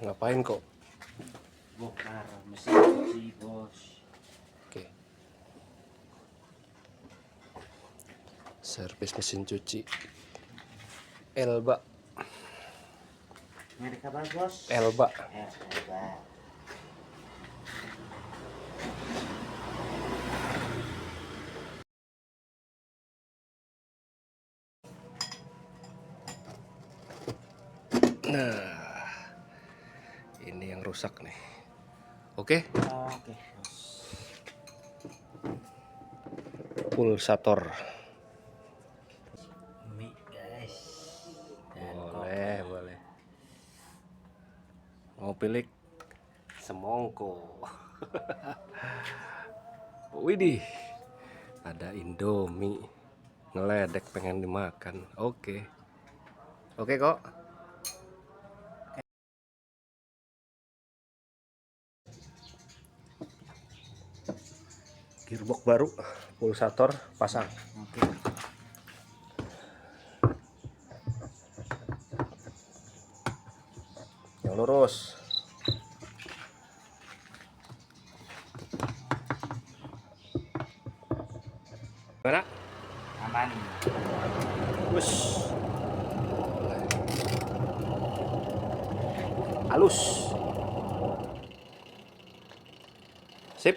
Ngapain kok? Bongkar mesin cuci, bos. Oke. Servis mesin cuci Elba. Merek apa, bos? Elba. Elba. Nah, ini yang rusak nih. Oke, Oke, bos. pulsator. Mie, guys. Dan Boleh, kopi. boleh. Mau pilih semongko. Widih, ada Indomie. Ngeledek pengen dimakan. Oke. Oke kok. Gearbox baru, pulsator pasang. Oke. Yang lurus. Mana? Aman. Wush. Halus. Sip.